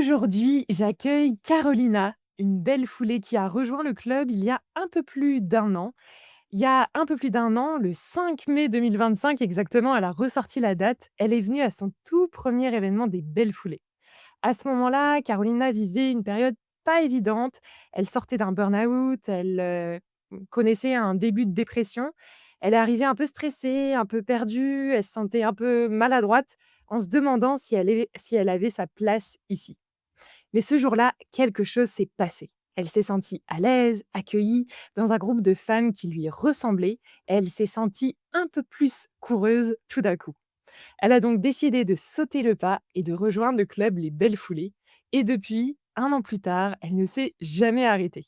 Aujourd'hui, j'accueille Carolina, une belle foulée qui a rejoint le club il y a un peu plus d'un an. Il y a un peu plus d'un an, le 5 mai 2025 exactement, elle a ressorti la date. Elle est venue à son tout premier événement des Belles Foulées. À ce moment-là, Carolina vivait une période pas évidente. Elle sortait d'un burn-out, elle connaissait un début de dépression. Elle est arrivée un peu stressée, un peu perdue, elle se sentait un peu maladroite en se demandant si elle avait sa place ici. Mais ce jour-là, quelque chose s'est passé. Elle s'est sentie à l'aise, accueillie dans un groupe de femmes qui lui ressemblaient. Elle s'est sentie un peu plus coureuse tout d'un coup. Elle a donc décidé de sauter le pas et de rejoindre le club Les Belles Foulées. Et depuis, un an plus tard, elle ne s'est jamais arrêtée.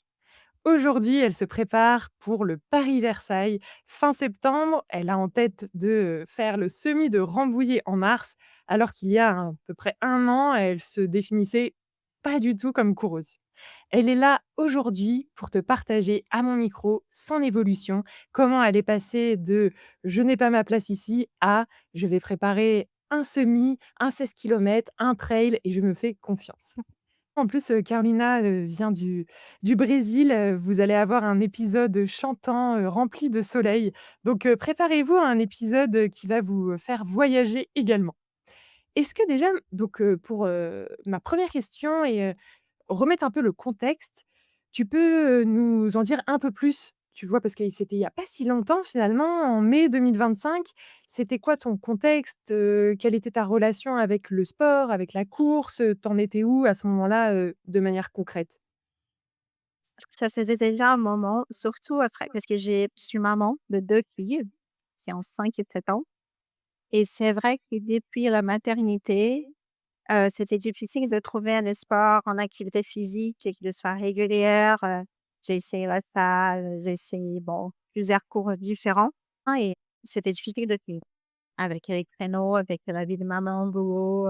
Aujourd'hui, elle se prépare pour le Paris-Versailles fin septembre. Elle a en tête de faire le semi de Rambouillet en mars, alors qu'il y a à peu près un an, elle se définissait pas du tout comme coureuse. Elle est là aujourd'hui pour te partager à mon micro son évolution, comment elle est passée de «je n'ai pas ma place ici» à «je vais préparer un semi, un 16 kilomètres, un trail et je me fais confiance». En plus, Carolina, vient du Brésil, vous allez avoir un épisode chantant, rempli de soleil. Donc, préparez-vous à un épisode, qui va vous faire voyager également. Est-ce que déjà donc, pour, ma première question et remettre un peu le contexte, tu peux, nous en dire un peu plus? Tu vois? Parce que c'était il y a pas si longtemps finalement, en mai 2025. C'était quoi ton contexte? Quelle était ta relation avec le sport, avec la course? Tu en étais où à ce moment-là, de manière concrète? Ça faisait déjà un moment, surtout après parce que je suis maman de 2 filles qui ont 5 et 7 ans et c'est vrai que depuis la maternité, c'était difficile de trouver un sport en activité physique et qui soit régulière. J'ai essayé la salle, j'ai essayé, bon, plusieurs cours différents et c'était difficile de suivre avec les créneaux, avec la vie de maman, boulot,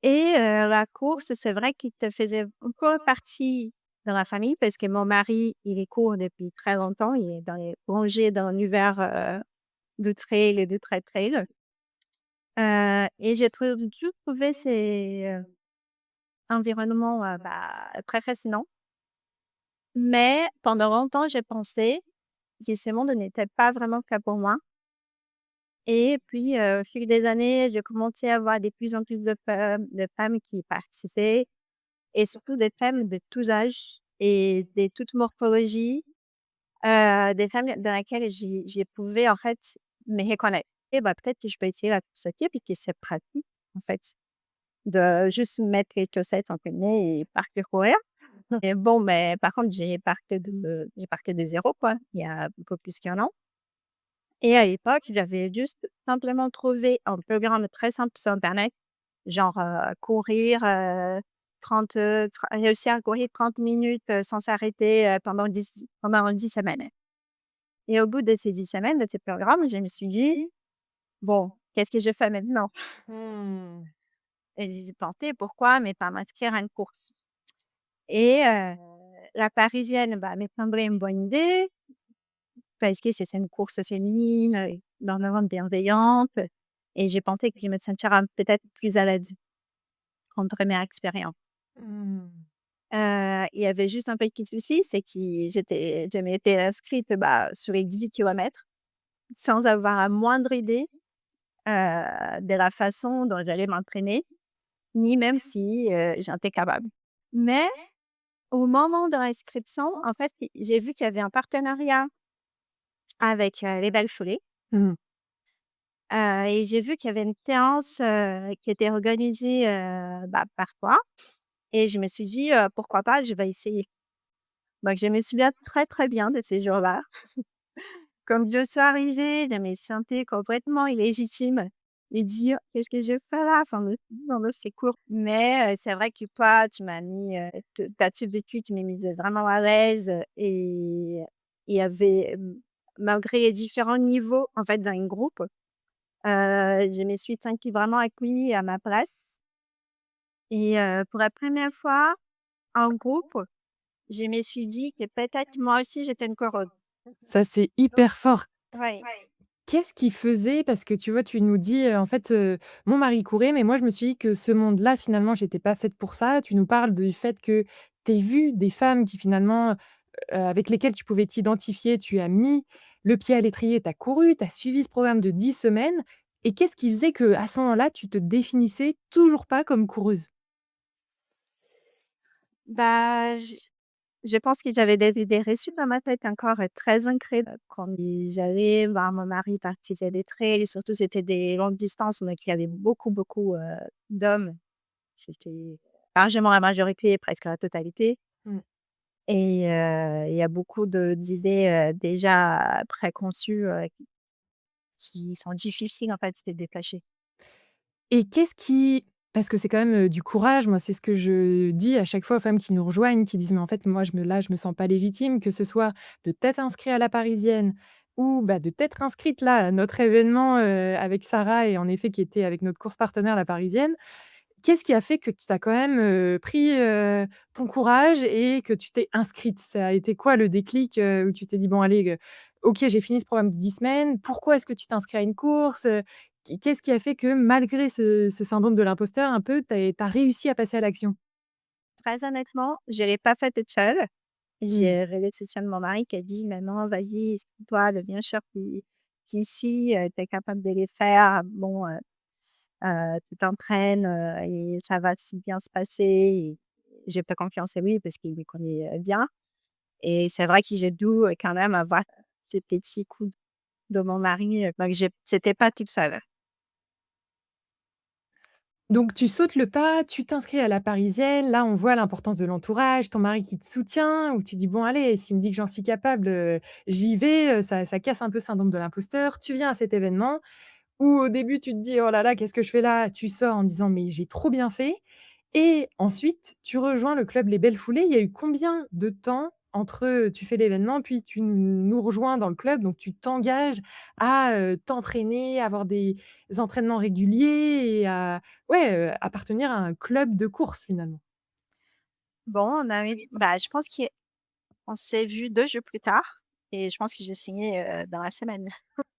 et la course, c'est vrai qu'il te faisait un peu partie de la famille parce que mon mari, il est court depuis très longtemps. Il est dans les plongé dans l'univers, du trail et du trail. Et j'ai toujours trouvé ces, environnements, très fascinants. Mais pendant longtemps, j'ai pensé que ce monde n'était pas vraiment fait pour moi. Et puis, au fil des années, j'ai commencé à voir de plus en plus de femmes qui participaient. Et surtout des femmes de tous âges et de toutes morphologies, des femmes dans lesquelles j'ai pouvais en fait me reconnaître. Et bah, peut-être que je peux essayer la course à pied puis que c'est pratique en fait, de juste mettre les chaussettes entre les et partir courir. Et bon, mais par contre, j'ai parté de zéro quoi, il y a un peu plus qu'1 an. Et à l'époque, j'avais juste simplement trouvé un programme très simple sur internet. Genre, courir, 30, réussir à courir 30 minutes, sans s'arrêter, pendant 10 semaines. Et au bout de ces 10 semaines de ce programme, je me suis dit: «Bon, qu'est-ce que je fais maintenant?» Mmh. Et j'ai pensé: «Pourquoi ne pas m'inscrire à une course?» Et la parisienne, bah, me semblait une bonne idée parce que c'est une course féminine, énormément bienveillante et j'ai pensé que je me sentirais peut-être plus à l'aise en première expérience. Mmh. Il y avait juste un petit souci, c'est que je m'étais inscrite, bah, sur les 18 kilomètres sans avoir la moindre idée, de la façon dont j'allais m'entraîner, ni même si, j'en étais capable. Mais au moment de l'inscription, en fait, j'ai vu qu'il y avait un partenariat avec, les Belles Foulées, Mmh. et j'ai vu qu'il y avait une séance, qui était organisée, par toi et je me suis dit: «Pourquoi pas, je vais essayer». Donc je me souviens très, très bien de ces jours-là. Comme je suis arrivée, je me sentais complètement illégitime de dire: «Qu'est-ce que je fais là?» Enfin, dans ces cours. Mais c'est vrai que toi, tu m'as mis, ta tuile d'études qui m'a mise vraiment à l'aise, et il y avait, malgré les différents niveaux, en fait, dans un groupe, je me suis sentie vraiment accueillie à ma place et pour la première fois en groupe, je me suis dit que peut-être moi aussi j'étais une coureuse. Ça, c'est hyper fort. Ouais. Qu'est-ce qui faisait parce que tu vois, tu nous dis, en fait, «Mon mari courait, mais moi je me suis dit que ce monde-là, finalement, j'étais pas faite pour ça». Tu nous parles du fait que tu aies vu des femmes qui finalement, avec lesquelles tu pouvais t'identifier. Tu as mis le pied à l'étrier, tu as couru, tu as suivi ce programme de 10 semaines et qu'est-ce qui faisait qu'à ce moment-là, tu te définissais toujours pas comme coureuse? Bah, je pense que j'avais des idées reçues dans ma tête encore, très ancrées, quand j'allais voir mon mari partir des trails et surtout c'était des longues distances, donc il y avait beaucoup, beaucoup, d'hommes. C'était largement la majorité, presque la totalité Mmh. et il y a beaucoup d'idées, déjà préconçues, qui sont difficiles en fait de se détacher. Et qu'est-ce qui parce que c'est quand même, du courage, moi, c'est ce que je dis à chaque fois aux femmes qui nous rejoignent, qui disent: «Mais en fait, moi, je me sens pas légitime», que ce soit de t'être inscrit à la Parisienne ou, bah, de t'être inscrite là, à notre événement, avec Sarah et en effet qui était avec notre course partenaire, la Parisienne. Qu'est-ce qui a fait que tu as quand même, pris, ton courage et que tu t'es inscrite? Ça a été quoi le déclic, où tu t'es dit: «Bon allez, OK, j'ai fini ce programme de 10 semaines». Pourquoi est-ce que tu t'es inscrit à une course? Qu'est-ce qui a fait que malgré ce syndrome de l'imposteur un peu, tu as réussi à passer à l'action? Très honnêtement, je l'ai pas fait toute seule. Mmh. J'ai le soutien de mon mari qui a dit: «Maintenant, vas-y, toi, deviens sûr qu'ici, tu es capable de les faire. Bon, tu t'entraînes, et ça va si bien se passer» et j'ai pas confiance en lui parce qu'il me connaît, bien et c'est vrai que j'ai dû, quand même avoir ces petits coups de mon mari, donc j'étais pas toute seule. Donc tu sautes le pas, tu t'inscris à la Parisienne. Là, on voit l'importance de l'entourage, ton mari qui te soutient, où tu dis: «Bon allez, s'il me dit que j'en suis capable, j'y vais», ça casse un peu ce syndrome de l'imposteur. Tu viens à cet événement où au début tu te dis: «Oh là là, qu'est-ce que je fais là?» Tu sors en disant: «Mais j'ai trop bien fait» et ensuite tu rejoins le club Les Belles Foulées. Il y a eu combien de temps entre, tu fais l'événement, puis tu nous rejoins dans le club, donc tu t'engages à, t'entraîner, avoir des entraînements réguliers et à ouais, appartenir à un club de course finalement? Bon, on a eu bah, je pense qu'on s'est vu 2 jours plus tard et je pense que j'ai signé, dans la semaine.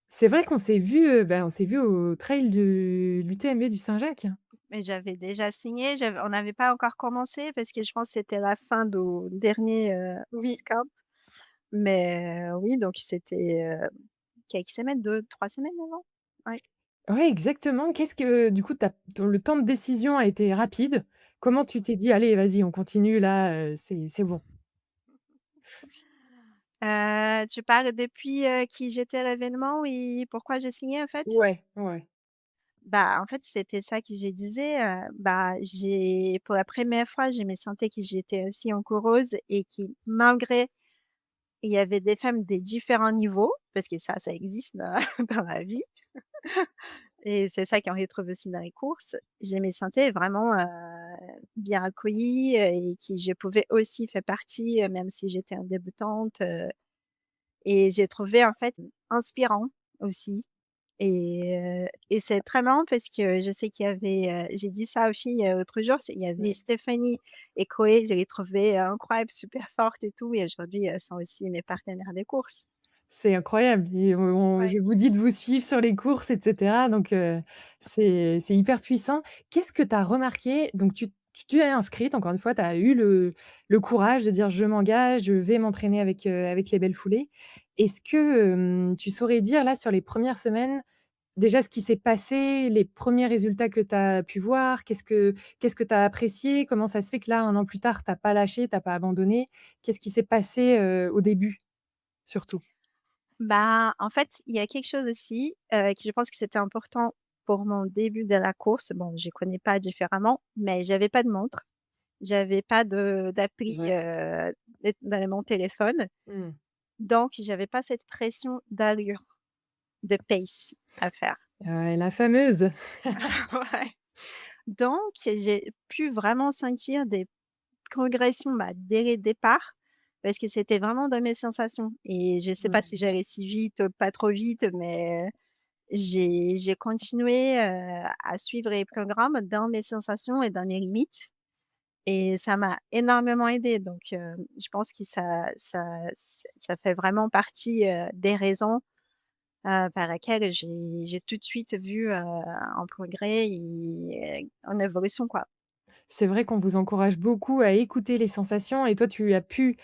C'est vrai qu'on s'est vu on s'est vu au trail de l'UTMB du Saint-Jacques. Mais j'avais déjà signé, on n'avait pas encore commencé parce que je pense que c'était la fin du dernier, Oui. camp. Mais oui, donc c'était, quelques semaines, 2-3 semaines avant. Ouais. Ouais, exactement. Qu'est-ce que du coup, le temps de décision a été rapide? Comment tu t'es dit: «Allez, vas-y, on continue là, c'est bon»? Tu parles depuis, que j'étais à l'événement et pourquoi j'ai signé, en fait? Ouais, ouais. Bah, en fait, c'était ça que je disais, bah, j'ai pour la première fois, je me sentais que j'étais aussi en coureuse et qui malgré il y avait des femmes des différents niveaux, parce que ça existe dans dans la vie et c'est ça qu'on retrouve aussi dans les courses. Je me sentais vraiment, bien accueillie, et que je pouvais aussi faire partie, même si j'étais une débutante, et j'ai trouvé en fait inspirant aussi et c'est très marrant parce que je sais qu'il y avait, j'ai dit ça aux filles, l'autre jour, il y avait Oui. Stéphanie et Chloé, je les trouvais, incroyables, super fortes et tout et aujourd'hui, elles sont aussi mes partenaires de course. C'est incroyable et Ouais. je vous dis de vous suivre sur les courses et cetera donc c'est hyper puissant. Qu'est-ce que tu as remarqué? Donc tu t'es inscrite, encore une fois, tu as eu le courage de dire: «Je m'engage, je vais m'entraîner avec les belles foulées». Est-ce que, tu saurais dire là sur les premières semaines, déjà ce qui s'est passé, les premiers résultats que tu as pu voir? Qu'est-ce que tu as apprécié? Comment ça se fait que là, 1 an plus tard, tu as pas lâché, tu as pas abandonné? Qu'est-ce qui s'est passé, au début, surtout? Bah, en fait, il y a quelque chose aussi, que je pense que c'était important pour mon début de la course. Bon, je connais pas différemment, mais j'avais pas de montre, j'avais pas d'appli, Ouais. dans mon téléphone, Mmh. donc j'avais pas cette pression d'allure, de pace à faire. Ouais, la fameuse. Ouais. Donc j'ai pu vraiment sentir des progressions, bah, dès le départ, parce que c'était vraiment dans mes sensations et je sais pas Mmh. si j'allais si vite, pas trop vite, mais j'ai continué, à suivre les programmes dans mes sensations et dans mes limites et ça m'a énormément aidée donc je pense que ça fait vraiment partie, des raisons par laquelle j'ai tout de suite vu, un progrès et une évolution, quoi. C'est vrai qu'on vous encourage beaucoup à écouter les sensations et toi, tu as pu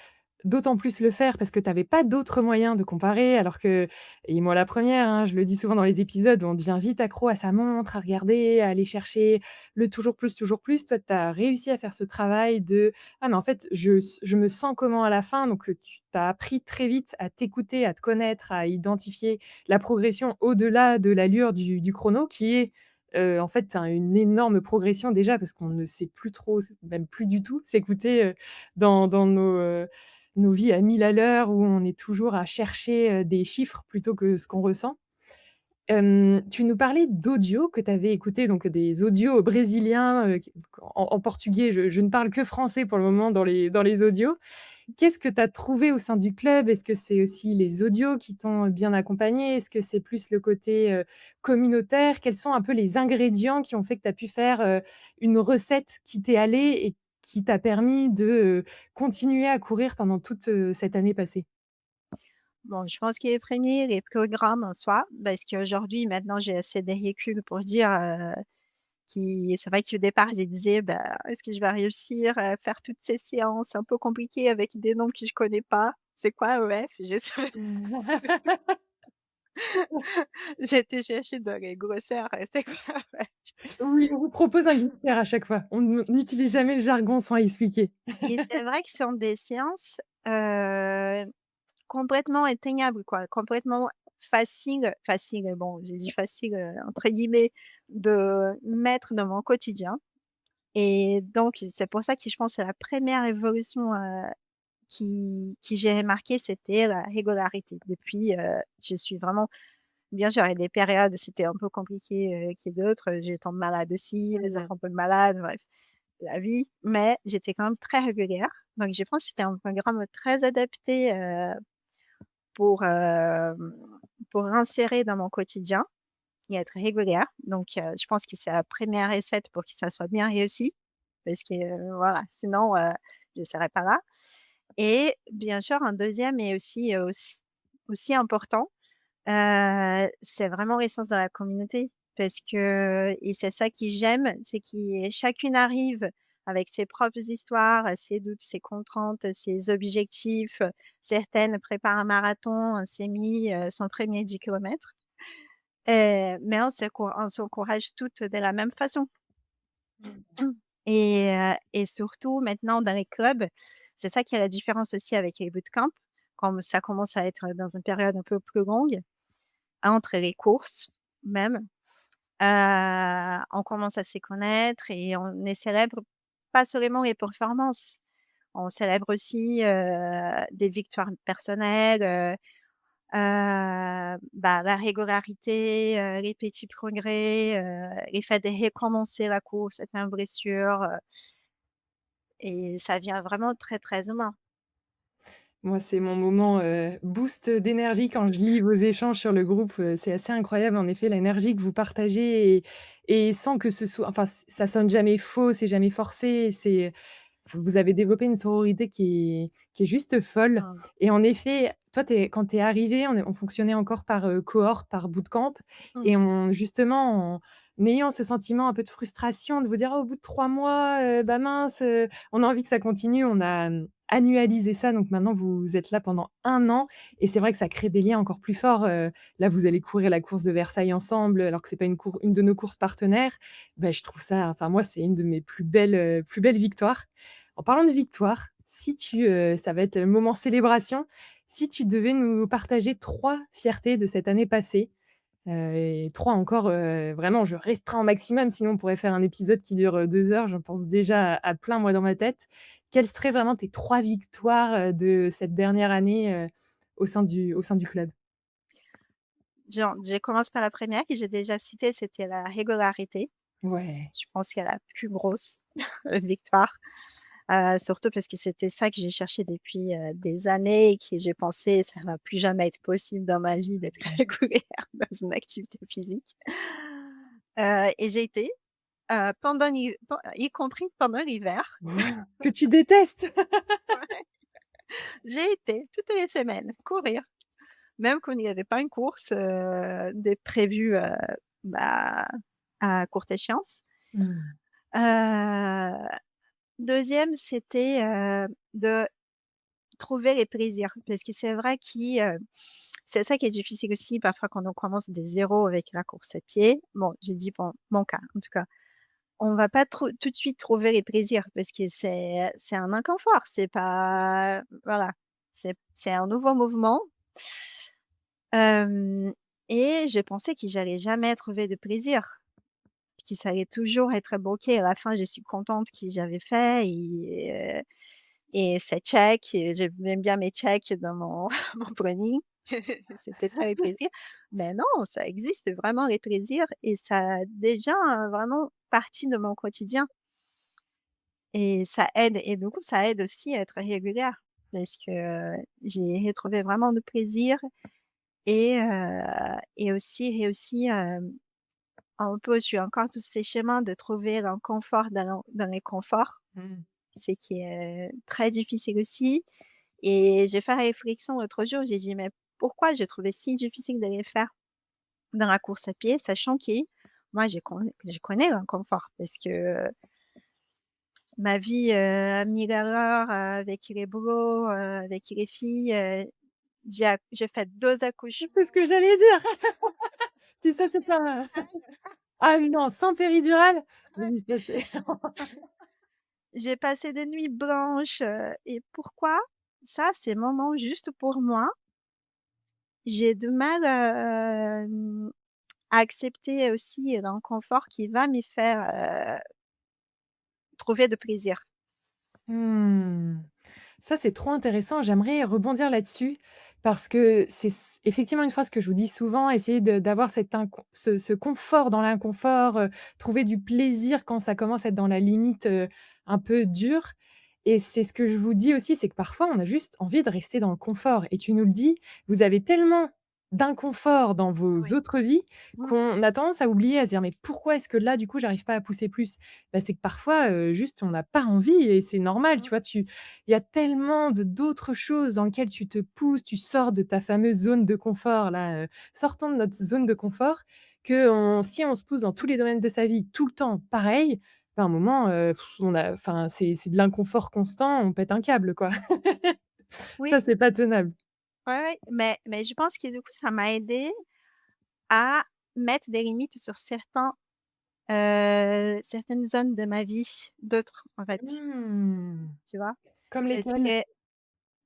d'autant plus le faire parce que tu avais pas d'autres moyens de comparer alors que et moi la première, hein, je le dis souvent dans les épisodes, on devient vite accro à sa montre, à regarder, à aller chercher le toujours plus, toujours plus. Toi, tu as réussi à faire ce travail de: «Ah mais en fait, je me sens comment à la fin?» donc tu as appris très vite à t'écouter, à te connaître, à identifier la progression au-delà de l'allure du chrono qui est en fait, c'est une énorme progression déjà parce qu'on ne sait plus trop, même plus du tout s'écouter, dans nos vies à 1000 à l'heure où on est toujours à chercher, des chiffres plutôt que ce qu'on ressent. Tu nous parlais d'audios que tu avais écoutés, donc des audios brésiliens, qui en portugais, je ne parle que français pour le moment dans les audios. Qu'est-ce que tu as trouvé au sein du club? Est-ce que c'est aussi les audios qui t'ont bien accompagné? Est-ce que c'est plus le côté, communautaire? Quels sont un peu les ingrédients qui ont fait que tu as pu faire, une recette qui t'est allée et qui t'a permis de, continuer à courir pendant toute, cette année passée? Bon, je pense qu'il est premier les programmes en soi, parce qu'aujourd'hui, maintenant, j'ai assez de recul pour dire, qui c'est vrai qu'au départ, je disais: «Bah, est-ce que je vais réussir à faire toutes ces séances un peu compliquées avec des noms que je connais pas? C'est quoi EF?» Je sais j'étais chercher dans les glossaires, c'est quoi EF? Oui, on vous propose un glossaire à chaque fois. On n'utilise jamais le jargon sans expliquer. Et c'est vrai que ce sont des séances, complètement atteignables, quoi, complètement faciles, bon, j'ai dit «facile», entre guillemets, de mettre dans mon quotidien. Et donc c'est pour ça que je pense que la première évolution, qui j'ai remarqué, c'était la régularité. Depuis, je suis vraiment bien sûr, il y a des périodes où c'était un peu compliqué, que d'autres, je tombe malade aussi, mes Mmh. enfants tombent malades, bref, la vie, mais j'étais quand même très régulière. Donc je pense que c'était un programme très adapté, pour, pour insérer dans mon quotidien et être régulière. Donc je pense que c'est la première recette pour que ça soit bien réussi parce que, voilà, sinon, je ne serais pas là. Et bien sûr, un deuxième est aussi important, c'est vraiment l'essence de la communauté parce que et c'est ça que j'aime, c'est que chacune arrive avec ses propres histoires, ses doutes, ses contraintes, ses objectifs. Certaines préparent un marathon, s'est mis, son 1er 10 kilomètres, mais on s'encourage toutes de la même façon. Et surtout maintenant dans les clubs, c'est ça qui est la différence aussi avec les bootcamps, quand ça commence à être dans une période un peu plus longue, entre les courses même, on commence à se connaître et on ne célèbre pas seulement les performances. On célèbre aussi, des victoires personnelles, bah, la régularité, les petits progrès, les fait de recommencer la course après une blessure, et ça vient vraiment très, très humain. Moi, c'est mon moment, boost d'énergie quand je lis vos échanges sur le groupe, c'est assez incroyable en effet l'énergie que vous partagez et sans que ce soit enfin, ça sonne jamais faux, c'est jamais forcé, vous avez développé une sororité qui est juste folle Mmh. et en effet, toi, quand tu es arrivée, on fonctionnait encore par, cohorte, par bootcamp Mmh. et on justement, en ayant ce sentiment un peu de frustration de vous dire: «Oh, au bout de 3 mois, bah, mince, on a envie que ça continue», on a, annualisé ça donc maintenant vous êtes là pendant 1 an et c'est vrai que ça crée des liens encore plus forts, là, vous allez courir la course de Versailles ensemble alors que c'est pas une de nos courses partenaires. Bah, je trouve ça enfin moi, c'est une de mes plus belles victoires. En parlant de victoire, si tu, ça va être le moment célébration, si tu devais nous partager 3 fiertés de cette année passée, et 3 encore, vraiment je restreins au maximum, sinon on pourrait faire un épisode qui dure, 2 heures, j'en pense déjà à plein moi dans ma tête. Quelles seraient vraiment tes 3 victoires, de cette dernière année, au sein du club? Je commence par la première que j'ai déjà citée, c'était la régularité. Ouais. Je pense qu'elle est la plus grosse victoire, surtout parce que c'était ça que j'ai cherché depuis, des années et que j'ai pensé: «Ça va plus jamais être possible dans ma vie d'être régulière dans une activité physique». Et j'ai été, pendant y compris pendant l'hiver. Que tu détestes! Ouais. J'ai été toutes les semaines courir. même quand il y avait pas une course, de prévue, bah, à courte échéance. Mmh. Heu, 2e, c'était, de trouver les plaisirs parce que c'est vrai c'est ça qui est difficile aussi parfois quand on commence des zéros avec la course à pied. Bon, je dis pour mon cas, en tout cas. On va pas tout de suite trouver les plaisirs parce que c'est un inconfort, c'est pas voilà, c'est un nouveau mouvement. Hem et je pensais que j'allais jamais trouver de plaisir, que ça allait toujours être bloqué. À la fin, je suis contente que j'avais fait et c'est check et j'aime bien mes checks dans mon mon planning. C'était ça les plaisirs. Mais non, ça existe vraiment les plaisirs et ça devient, vraiment partie de mon quotidien. Et ça aide et du coup, ça aide aussi à être régulière parce que, j'ai retrouvé vraiment de plaisir et aussi réussi, un peu je suis encore tous ces chemins de trouver l'inconfort dans l'inconfort, Mmh. ce qui est très difficile aussi et j'ai fait la réflexion l'autre jour, j'ai dit: «Mais pourquoi je trouvais si difficile de les faire dans la course à pied?» sachant que moi je connais l'inconfort parce que ma vie, à 1000 à l'heure, avec les boulots, avec les filles, j'ai fait 2 C'est accouchements. ce que j'allais dire. Si ça, c'est pas ah non, sans péridurale, oui, ça c'est J'ai passé des nuits blanches, et pourquoi? Ça, ces moments juste pour moi, j'ai du mal, à accepter aussi l'inconfort qui va me faire, trouver de plaisir. mmh. Ça, c'est trop intéressant. J'aimerais rebondir là-dessus parce que c'est effectivement une phrase que je vous dis souvent, essayer d'avoir ce confort dans l'inconfort, trouver du plaisir quand ça commence à être dans la limite, un peu dure et c'est ce que je vous dis aussi, c'est que parfois on a juste envie de rester dans le confort et tu nous le dis, vous avez tellement d'inconfort dans vos Oui. autres vies Mmh. qu'on a tendance à oublier, à se dire: «Mais pourquoi est-ce que là, du coup, j'arrive pas à pousser plus?» Bah, c'est que parfois, juste on n'a pas envie et c'est normal, tu Mmh. vois? Il y a tellement de d'autres choses dans lesquelles tu te pousses, tu sors de ta fameuse zone de confort là, sortons de notre zone de confort, si on se pousse dans tous les domaines de sa vie tout le temps pareil, bah, à un moment, on a enfin c'est de l'inconfort constant, on pète un câble quoi. Oui, Ça, c'est pas tenable. ouais, ouais, mais je pense que du coup, ça m'a aidée à mettre des limites sur certaines zones de ma vie, d'autres, en fait, Mmh. tu vois? Comme Parce lesquelles? que,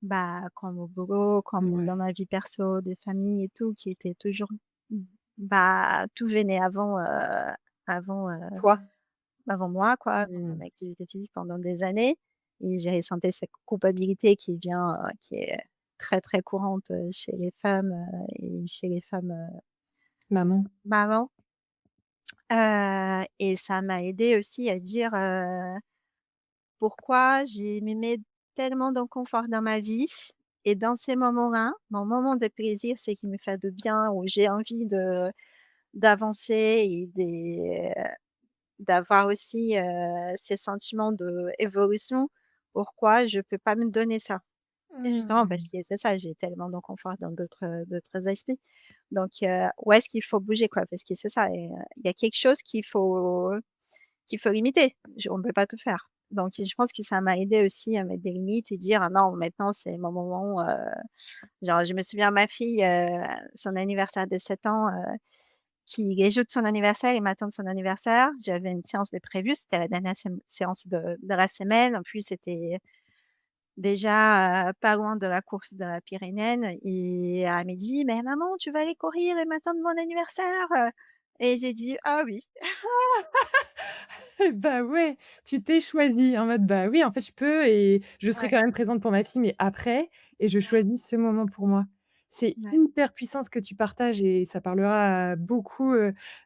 bah, comme au boulot, comme dans Ouais. ma vie perso, des familles et tout, qui étaient toujours bah, tout venait avant, Toi? avant moi, quoi, pendant Mmh. l'activité physique pendant des années et j'ai ressenti cette culpabilité qui est très, très courante, chez les femmes, et chez les femmes, Maman? mamans. Et ça m'a aidée aussi à dire, pourquoi j'ai me mets tellement d'inconfort dans ma vie et dans ces moments-là, mon moment de plaisir, c'est qui me fait de bien, où j'ai envie d'avancer et d'avoir aussi, ces sentiments d'évolution. Pourquoi je peux pas me donner ça? Et justement parce Mmh. que c'est ça, j'ai tellement d'inconfort dans d'autres aspects. Donc où est-ce qu'il faut bouger, quoi? Parce que c'est ça et il y a quelque chose qu'il faut limiter. On ne peut pas tout faire. Donc je pense que ça m'a aidé aussi à mettre des limites et dire: «Ah non, maintenant c'est mon moment», genre je me souviens ma fille, son anniversaire de 7 ans, qui les jours de son anniversaire, il matin de son anniversaire, j'avais une séance de prévue, c'était la dernière séance de la semaine. En plus, c'était déjà, pas loin de la course de la Pyrénéenne et elle me dit: «Mais maman, tu vas aller courir le matin de mon anniversaire?» Et j'ai dit: «Ah oui». Bah, ouais, tu t'es choisie en mode: «Bah, oui, en fait, je peux et je serai Ouais, quand même présente pour ma fille, mais après et je ouais, choisis ce moment pour moi». C'est ouais. hyper puissant ce que tu partages et ça parlera à beaucoup,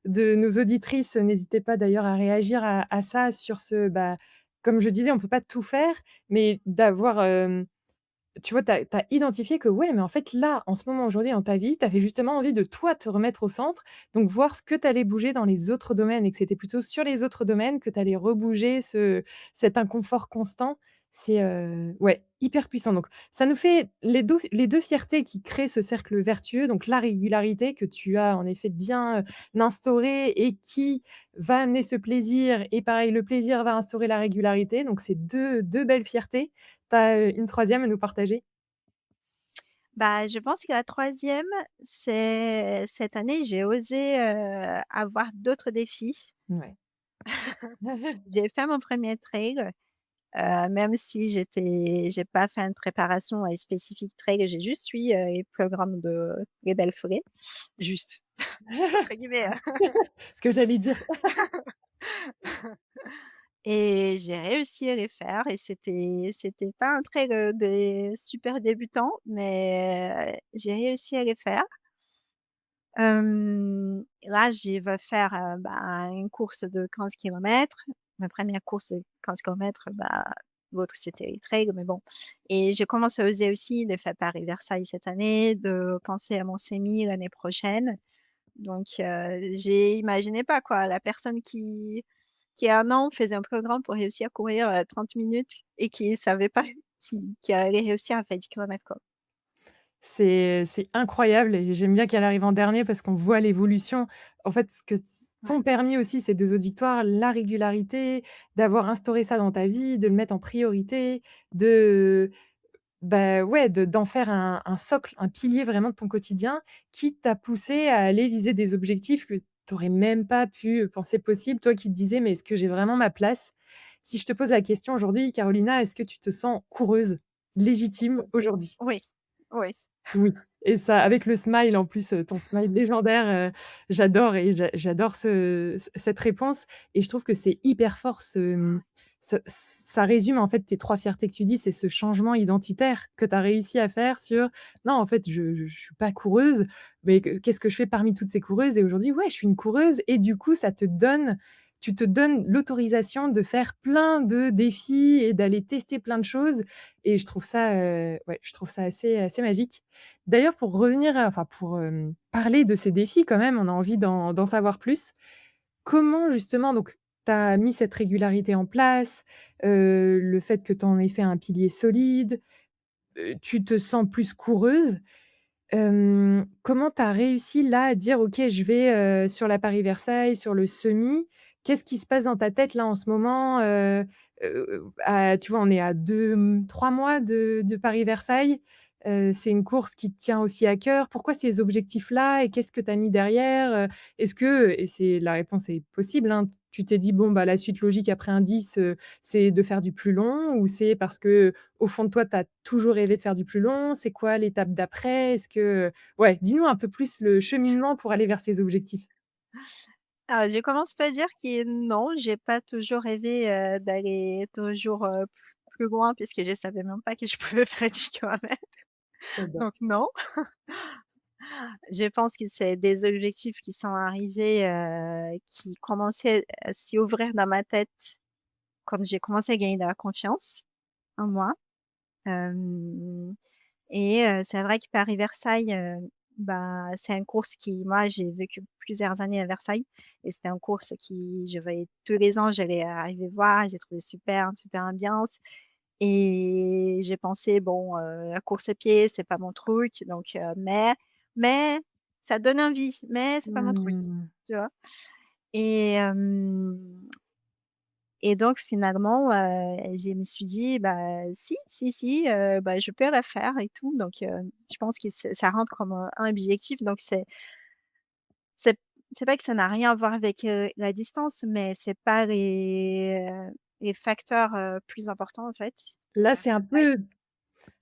de nos auditrices. N'hésitez pas d'ailleurs à réagir à ça sur ce, bah, comme je disais, on peut pas tout faire, mais d'avoir, tu vois, tu as identifié que ouais, mais en fait, là, en ce moment, aujourd'hui, dans ta vie, tu avais justement envie de toi te remettre au centre, donc voir ce que tu allais bouger dans les autres domaines et que c'était plutôt sur les autres domaines que tu allais rebouger cet inconfort constant. C'est, ouais, hyper puissant donc ça nous fait les deux fiertés qui créent ce cercle vertueux, donc la régularité que tu as en effet bien, instaurée et qui va amener ce plaisir et pareil, le plaisir va instaurer la régularité donc c'est deux belles fiertés. Tu as, une troisième à nous partager? Bah, je pense que la troisième, c'est cette année, j'ai osé, avoir d'autres défis. Ouais. J'ai fait mon premier trail, même si j'ai pas fait une préparation, spécifique trail, j'ai juste suivi, les programmes de Rebelle Forêt. Juste, juste entre guillemets, hein. Ce que j'allais dire. Et j'ai réussi à les faire et c'était pas un trail, des super débutants, mais j'ai réussi à les faire. Là, je vais faire, bah, une course de 15 kilomètres. Ma première course de 15 kilomètres, bah, l'autre c'était les trails, mais bon et je commence à oser aussi de faire Paris-Versailles cette année, de penser à mon sémi l'année prochaine. Donc j'ai imaginé pas quoi, la personne qui a 1 an faisait un programme pour réussir à courir, 30 minutes et qui savait pas qui allait réussir à faire 10 kilomètres quoi. C'est incroyable et j'aime bien qu'elle arrive en dernier parce qu'on voit l'évolution. En fait, ce que Ouais. t'ont permis aussi ces 2 autres victoires, la régularité, d'avoir instauré ça dans ta vie, de le mettre en priorité, de bah, ouais, d'en faire un socle, un pilier vraiment de ton quotidien qui t'a poussé à aller viser des objectifs que tu aurais même pas pu penser possible. Toi qui te disais: «Mais est-ce que j'ai vraiment ma place?» Si je te pose la question aujourd'hui, Carolina, est-ce que tu te sens coureuse légitime aujourd'hui? Oui, oui. Oui et ça avec le smile en plus, ton smile légendaire, j'adore et j'adore cette réponse et je trouve que c'est hyper fort ça résume en fait tes 3 fiertés que tu dis, c'est ce changement identitaire que tu as réussi à faire sur: «Non en fait je suis pas coureuse, mais qu'est-ce que je fais parmi toutes ces coureuses?» et aujourd'hui, ouais, je suis une coureuse et du coup ça te donne tu te donnes l'autorisation de faire plein de défis et d'aller tester plein de choses et je trouve ça, ouais, je trouve ça assez magique. D'ailleurs, pour revenir à enfin pour, parler de ces défis quand même, on a envie d'en savoir plus. Comment justement donc tu as mis cette régularité en place, le fait que tu en aies fait un pilier solide, tu te sens plus coureuse. Comment tu as réussi là à dire: «OK, je vais, sur la Paris-Versailles, sur le semi». Qu'est-ce qui se passe dans ta tête là en ce moment? À tu vois, on est à 3 mois de Paris-Versailles. C'est une course qui te tient aussi à cœur. Pourquoi ces objectifs-là et qu'est-ce que tu as mis derrière? Est-ce que et c'est la réponse est possible, hein, tu t'es dit: «Bon, bah, la suite logique après un 10, c'est de faire du plus long» ou c'est parce que au fond de toi, tu as toujours rêvé de faire du plus long? C'est quoi l'étape d'après? Est-ce que ouais, dis-nous un peu plus le cheminement pour aller vers ces objectifs. Alors je commence par dire que non, j'ai pas toujours rêvé, d'aller toujours, plus loin puisque je savais même pas que je pouvais faire 10 kilomètres. J'adore. Donc non, je pense que c'est des objectifs qui sont arrivés, qui commençaient à s'y ouvrir dans ma tête quand j'ai commencé à gagner de la confiance en moi. Hem Et c'est vrai que Paris-Versailles, bah, c'est une course qui moi, j'ai vécu plusieurs années à Versailles et c'était une course qui je voyais tous les ans, j'allais arriver voir, j'ai trouvé super, une super ambiance et j'ai pensé: «Bon, la course à pied, c'est pas mon truc donc mais ça donne envie, mais c'est pas mon truc», Mmh. tu vois? Et hem et donc finalement, je me suis dit: «Bah, si, si, si, bah, je peux la faire et tout», donc je pense que ça rentre comme, un objectif donc c'est c'est pas que ça n'a rien à voir avec, la distance, mais c'est pas les facteurs, plus importants en fait. Là, c'est un Ouais, peu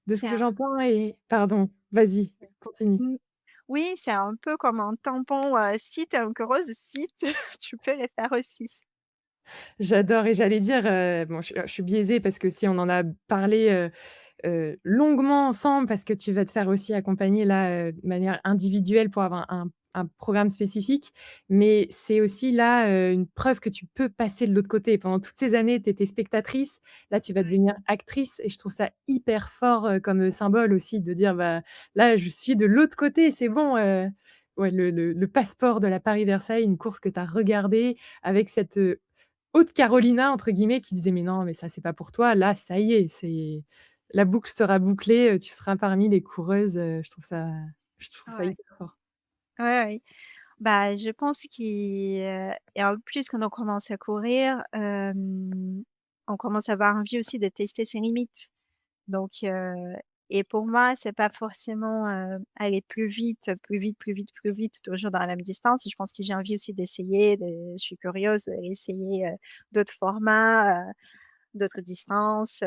de ce c'est que un j'entends et pardon, vas-y, continue. mmh, oui, c'est un peu comme un tampon, si tu es heureuse, si tu tu peux les faire aussi. J'adore et j'allais dire, bon, je suis biaisée parce que si on en a parlé, longuement ensemble parce que tu vas te faire aussi accompagner là, de manière individuelle pour avoir un programme spécifique. Mais c'est aussi là, une preuve que tu peux passer de l'autre côté. Pendant toutes ces années, tu étais spectatrice, là tu vas devenir actrice et je trouve ça hyper fort, comme, symbole aussi de dire: «Bah, là je suis de l'autre côté, c'est bon», ouais, le passeport de la Paris-Versailles, une course que tu as regardée avec cette, autre Carolina entre guillemets qui disait: «Mais non, mais ça c'est pas pour toi». Là, ça y est, c'est la boucle sera bouclée, tu seras parmi les coureuses, je trouve ça Ouais. hyper fort. Ouais, oui. Bah, je pense et en plus quand on commence à courir, on commence à avoir envie aussi de tester ses limites. Donc et pour moi, c'est pas forcément, aller plus vite, plus vite, plus vite, plus vite, toujours dans la même distance. Je pense que j'ai envie aussi d'essayer, je suis curieuse d'essayer, d'autres formats, d'autres distances,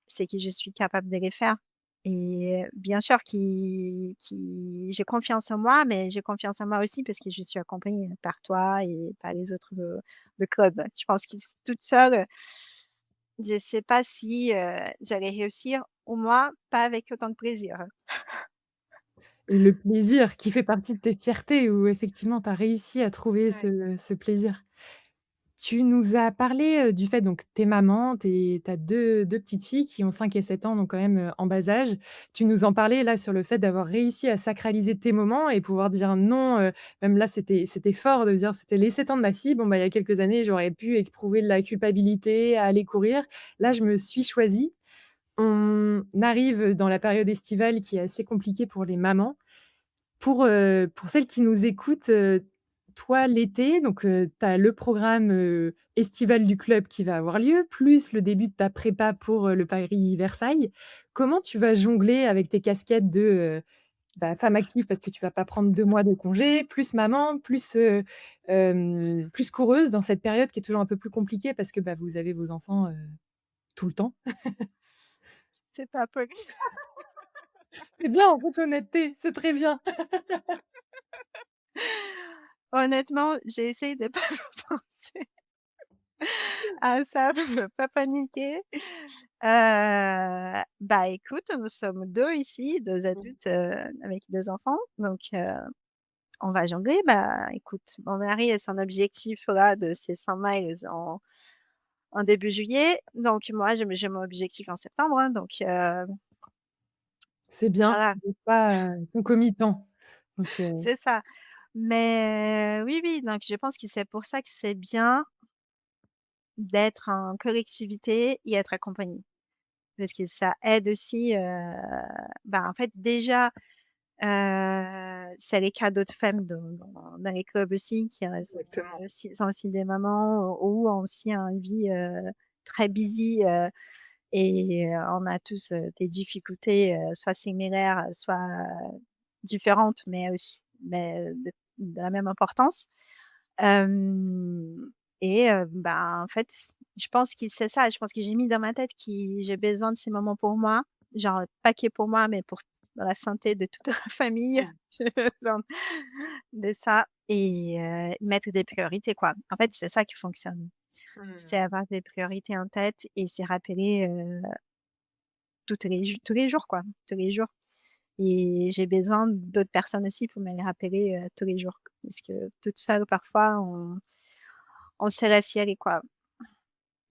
c'est que je suis capable de les faire et bien sûr j'ai confiance en moi, mais j'ai confiance en moi aussi parce que je suis accompagnée par toi et par les autres, de club. Je pense que toute seule, je sais pas si, j'allais réussir, ou moi, pas avec autant de plaisir. Et le plaisir qui fait partie de tes fiertés où effectivement tu as réussi à trouver Ouais. ce plaisir. Tu nous as parlé, du fait donc tu es maman, tu as 2 petites filles qui ont 5 et 7 ans, donc quand même, en bas âge. Tu nous en parlais là sur le fait d'avoir réussi à sacraliser tes moments et pouvoir dire non, même là c'était fort de dire: «C'était les 7 ans de ma fille, bon bah, il y a quelques années j'aurais pu éprouver de la culpabilité à aller courir. Là je me suis choisie». On arrive dans la période estivale qui est assez compliquée pour les mamans. Pour celles qui nous écoutent, toi l'été, donc tu as le programme, estival du club qui va avoir lieu, plus le début de ta prépa pour, le Paris-Versailles. Comment tu vas jongler avec tes casquettes de, bah, femme active parce que tu vas pas prendre 2 mois de congé, plus maman, plus coureuse dans cette période qui est toujours un peu plus compliquée parce que, bah, vous avez vos enfants, tout le temps? C'est pas poli. C'est bien en toute honnêteté, c'est très bien. Honnêtement, j'ai essayé de pas penser à ça pour ne pas paniquer. Bah, écoute, nous sommes 2 ici, 2 adultes, avec 2 enfants, donc on va jongler. Bah, écoute, mon mari a son objectif là de ses 100 miles en début juillet, donc moi j'ai mon objectif en septembre, hein, donc C'est bien, voilà, vous êtes pas, concomitants, donc c'est ça. Mais oui, oui, donc je pense que c'est pour ça que c'est bien d'être en collectivité et être accompagné. Parce que ça aide aussi, bah, en fait déjà, c'est les cas d'autres femmes dans les clubs aussi qui, exactement. sont aussi des mamans ou ont aussi une vie, très busy, et on a tous, des difficultés, soit similaires, soit, différentes, mais de la même importance. Hem et bah, en fait, je pense que c'est ça, je pense que j'ai mis dans ma tête que j'ai besoin de ces moments pour moi, genre pas que pour moi, mais pour la santé de toute la famille. J'ai besoin de ça et mettre des priorités, quoi. En fait, c'est ça qui fonctionne. C'est Mmh. avoir des priorités en tête et c'est rappeler, tous les jours, quoi, tous les jours et j'ai besoin d'autres personnes aussi pour me les rappeler, tous les jours. Parce que toute seule, parfois, on se laisse y aller, quoi.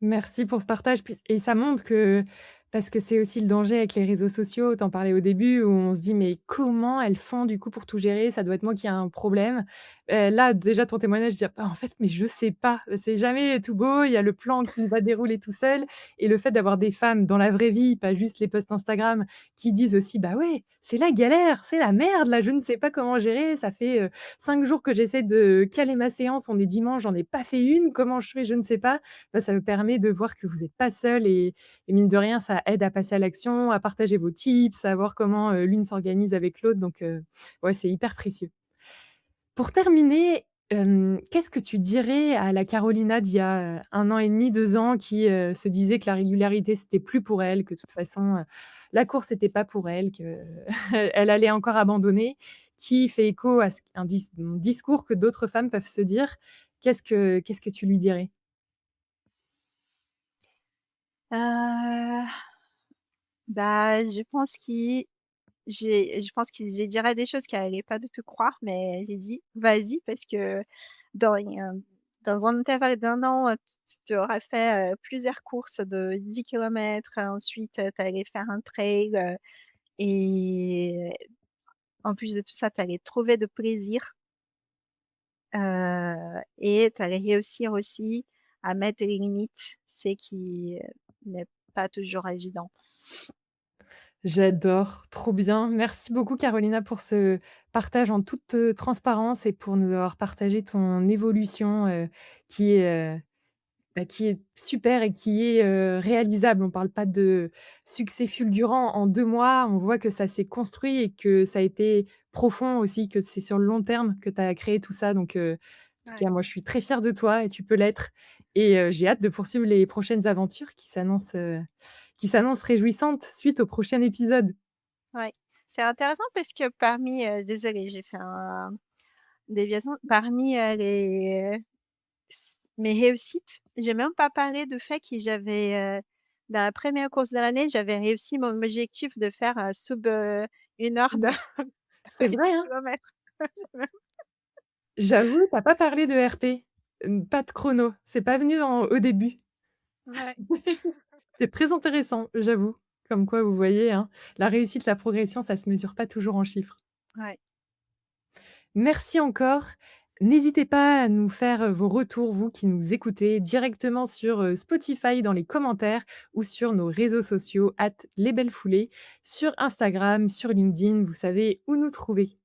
Merci pour ce partage puis et ça montre que parce que c'est aussi le danger avec les réseaux sociaux, tu en parlais au début où on se dit: «Mais comment elles font du coup pour tout gérer? Ça doit être moi qui a un problème». Là déjà ton témoignage, je dis: «Ah en fait, mais je sais pas». C'est jamais tout beau, il y a le plan qui va dérouler tout seul et le fait d'avoir des femmes dans la vraie vie, pas juste les posts Instagram, qui disent aussi: «Bah ouais, c'est la galère, c'est la merde là, je ne sais pas comment gérer, ça fait, 5 jours que j'essaie de caler ma séance, on est dimanche, j'en ai pas fait une, comment je fais? Je ne sais pas». Bah, ça me permet de voir que vous êtes pas seuls et mine de rien, ça aide à passer à l'action, à partager vos tips, à voir comment, l'une s'organise avec l'autre donc ouais, c'est hyper précieux. Pour terminer, qu'est-ce que tu dirais à la Carolina d'il y a, 1 an et demi, 2 ans qui, se disait que la régularité, c'était plus pour elle, que de toute façon, la course, c'était pas pour elle, qu'elle allait encore abandonner, qui fait écho à ce un discours que d'autres femmes peuvent se dire. Qu'est-ce que tu lui dirais? Heu, bah, je pense que je dirais des choses qu'elle allait pas du tout croire, mais j'ai dit: «Vas-y» parce que dans un dans un intervalle d'1 an, tu auras fait, plusieurs courses de 10 kilomètres, ensuite, tu allais faire un trail, et en plus de tout ça, tu allais trouver de plaisir, et tu allais réussir aussi à mettre des limites, c'est qui, n'est pas toujours évident. J'adore, trop bien. Merci beaucoup Carolina pour ce partage en toute, transparence et pour nous avoir partagé ton évolution, qui est, qui est super et qui est, réalisable. On parle pas de succès fulgurant en 2 mois, on voit que ça s'est construit et que ça a été profond aussi, que c'est sur le long terme que tu as créé tout ça donc en tout Ouais, cas moi je suis très fière de toi et tu peux l'être et j'ai hâte de poursuivre les prochaines aventures qui s'annoncent réjouissantes suite au prochain épisode. ouais. C'est intéressant parce que parmi, désolée, j'ai fait une déviation. Parmi, mes réussites, j'ai même pas parlé du fait que dans la première course de l'année, j'avais réussi mon objectif de faire, sub, 1 heure de C'est de vrai, hein? kilomètres. J'avoue, tu as pas parlé de RP, pas de chrono, c'est pas venu au début. Ouais, C'est très intéressant, j'avoue. Comme quoi, vous voyez, hein, la réussite, la progression, ça se mesure pas toujours en chiffres. ouais. Merci encore. N'hésitez pas à nous faire, vos retours, vous qui nous écoutez, directement sur, Spotify dans les commentaires ou sur nos réseaux sociaux @lesbellesfoulées, sur Instagram, sur LinkedIn, vous savez où nous trouver.